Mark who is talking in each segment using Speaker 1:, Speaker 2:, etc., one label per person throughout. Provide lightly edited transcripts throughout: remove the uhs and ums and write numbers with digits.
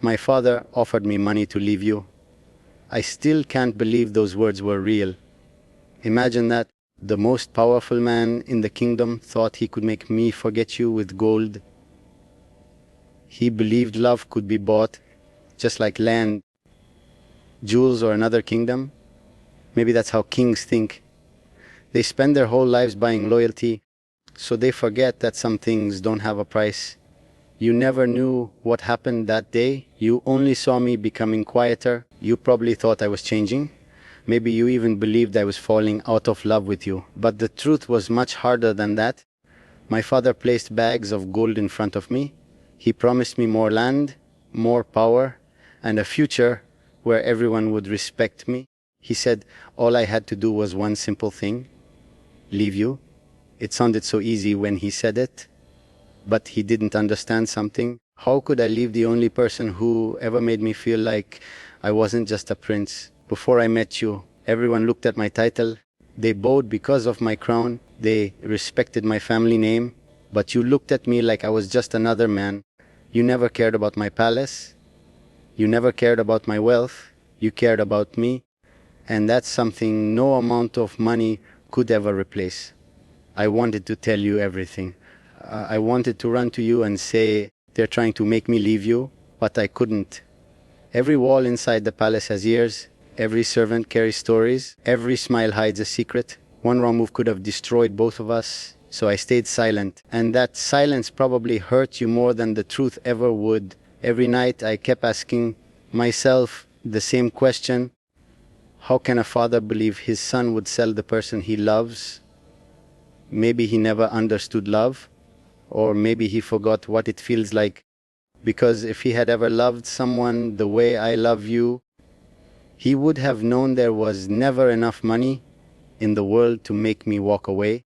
Speaker 1: My father offered me money to leave you. I still can't believe those words were real. Imagine that. The most powerful man in the kingdom thought he could make me forget you with gold. He believed love could be bought, just like land, jewels, or another kingdom. Maybe that's how kings think. They spend their whole lives buying loyalty, so they forget that some things don't have a price. You never knew what happened that day. You only saw me becoming quieter. You probably thought I was changing. Maybe you even believed I was falling out of love with you. But the truth was much harder than that. My father placed bags of gold in front of me. He promised me more land, more power, and a future where everyone would respect me. He said all I had to do was one simple thing: leave you. It sounded so easy when he said it, but he didn't understand something. How could I leave the only person who ever made me feel like I wasn't just a prince? Before I met you, everyone looked at my title. They bowed because of my crown. They respected my family name. But you looked at me like I was just another man. You never cared about my palace. You never cared about my wealth. You cared about me. And that's something no amount of money could ever replace. I wanted to tell you everything. I wanted to run to you and say, they're trying to make me leave you, but I couldn't. Every wall inside the palace has ears. Every servant carries stories. Every smile hides a secret. One wrong move could have destroyed both of us. So I stayed silent. And that silence probably hurt you more than the truth ever would. Every night I kept asking myself the same question. How can a father believe his son would sell the person he loves? Maybe he never understood love. Or maybe he forgot what it feels like. Because if he had ever loved someone the way I love you, he would have known there was never enough money in the world to make me walk away.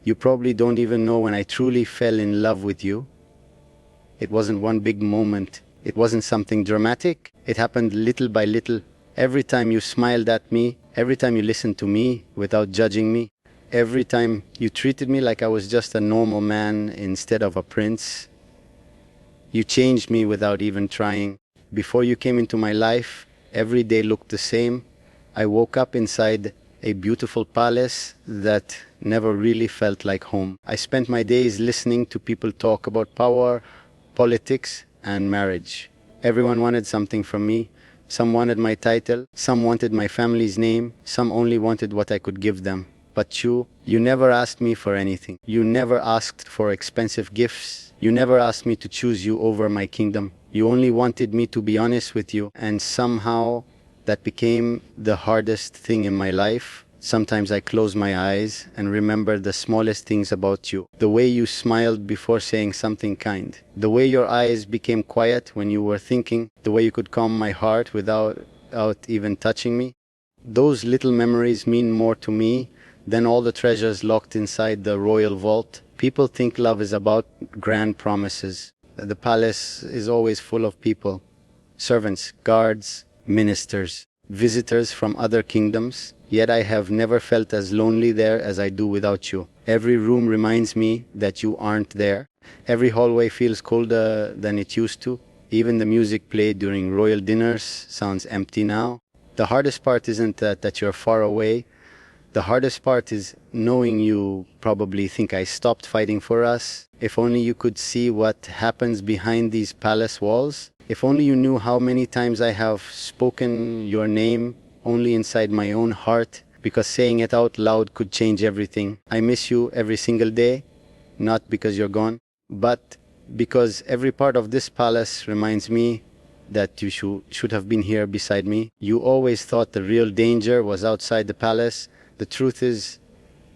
Speaker 1: You probably don't even know when I truly fell in love with you. It wasn't one big moment. It wasn't something dramatic. It happened little by little. Every time you smiled at me, every time you listened to me without judging me, every time you treated me like I was just a normal man instead of a prince. You changed me without even trying. Before you came into my life, every day looked the same. I woke up inside a beautiful palace that never really felt like home. I spent my days listening to people talk about power, politics, and marriage. Everyone wanted something from me. Some wanted my title, some wanted my family's name, some only wanted what I could give them. But you never asked me for anything. You never asked for expensive gifts. You never asked me to choose you over my kingdom. You only wanted me to be honest with you, and somehow that became the hardest thing in my life. Sometimes I close my eyes and remember the smallest things about you. The way you smiled before saying something kind. The way your eyes became quiet when you were thinking. The way you could calm my heart without even touching me. Those little memories mean more to me than all the treasures locked inside the royal vault. People think love is about grand promises. The palace is always full of people. Servants, guards, ministers, visitors from other kingdoms. Yet I have never felt as lonely there as I do without you. Every room reminds me that you aren't there. Every hallway feels colder than it used to. Even the music played during royal dinners sounds empty now. The hardest part isn't that you're far away. The hardest part is knowing you probably think I stopped fighting for us. If only you could see what happens behind these palace walls. If only you knew how many times I have spoken your name only inside my own heart, because saying it out loud could change everything. I miss you every single day, not because you're gone, but because every part of this palace reminds me that you should have been here beside me. You always thought the real danger was outside the palace. The truth is,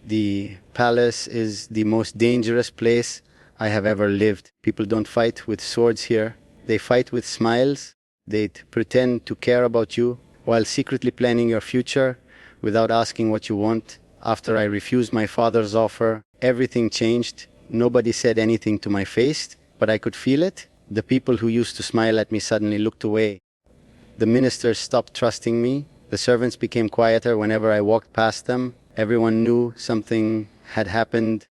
Speaker 1: the palace is the most dangerous place I have ever lived. People don't fight with swords here. They fight with smiles. They pretend to care about you while secretly planning your future without asking what you want. After I refused my father's offer, everything changed. Nobody said anything to my face, but I could feel it. The people who used to smile at me suddenly looked away. The ministers stopped trusting me. The servants became quieter whenever I walked past them. Everyone knew something had happened.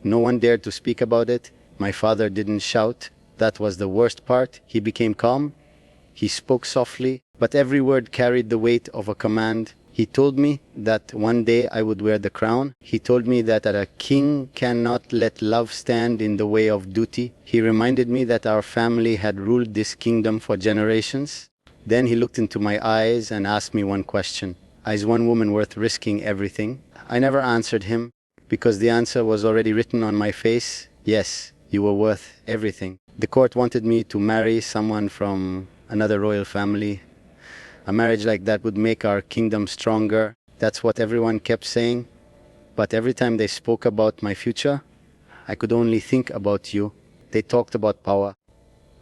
Speaker 1: No one dared to speak about it. My father didn't shout. That was the worst part. He became calm. He spoke softly, but every word carried the weight of a command. He told me that one day I would wear the crown. He told me that a king cannot let love stand in the way of duty. He reminded me that our family had ruled this kingdom for generations. Then he looked into my eyes and asked me one question. Is one woman worth risking everything? I never answered him because the answer was already written on my face. Yes, you were worth everything. The court wanted me to marry someone from another royal family. A marriage like that would make our kingdom stronger. That's what everyone kept saying. But every time they spoke about my future, I could only think about you. They talked about power.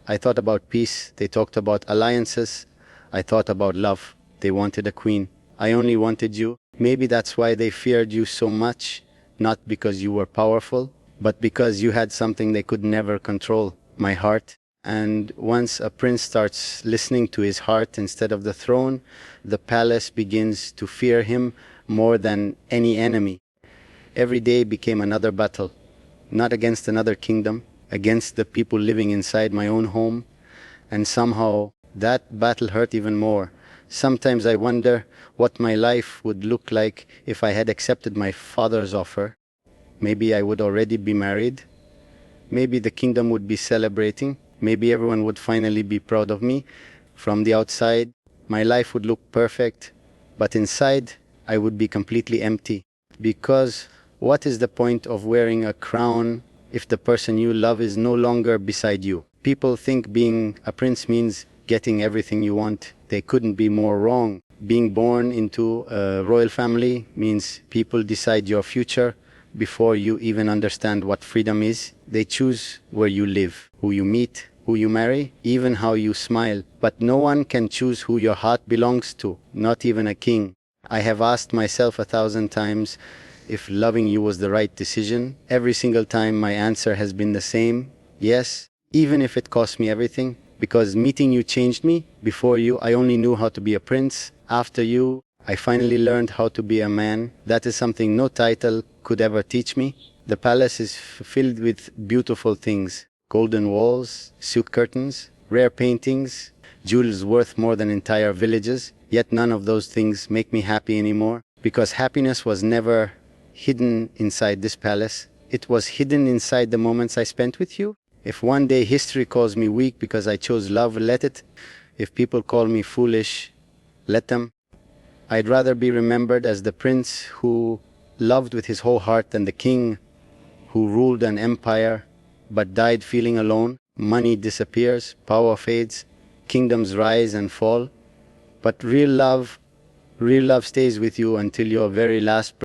Speaker 1: I thought about peace. They talked about alliances. I thought about love. They wanted a queen. I only wanted you. Maybe that's why they feared you so much. Not because you were powerful, but because you had something they could never control, my heart. And once a prince starts listening to his heart instead of the throne, the palace begins to fear him more than any enemy. Every day became another battle, not against another kingdom, against the people living inside my own home. And somehow that battle hurt even more. Sometimes I wonder what my life would look like if I had accepted my father's offer. Maybe I would already be married. Maybe the kingdom would be celebrating. Maybe everyone would finally be proud of me. From the outside, my life would look perfect, but inside, I would be completely empty. Because what is the point of wearing a crown if the person you love is no longer beside you? People think being a prince means getting everything you want. They couldn't be more wrong. Being born into a royal family means people decide your future before you even understand what freedom is. They choose where you live, who you meet, who you marry, even how you smile. But no one can choose who your heart belongs to, not even a king. I have asked myself 1,000 times if loving you was the right decision. Every single time my answer has been the same, yes, even if it cost me everything. Because meeting you changed me. Before you, I only knew how to be a prince. After you, I finally learned how to be a man. That is something no title could ever teach me. The palace is filled with beautiful things. Golden walls, silk curtains, rare paintings, jewels worth more than entire villages. Yet none of those things make me happy anymore. Because happiness was never hidden inside this palace. It was hidden inside the moments I spent with you. If one day history calls me weak because I chose love, let it. If people call me foolish, let them. I'd rather be remembered as the prince who loved with his whole heart than the king who ruled an empire but died feeling alone. Money disappears, power fades, kingdoms rise and fall. But real love stays with you until your very last breath.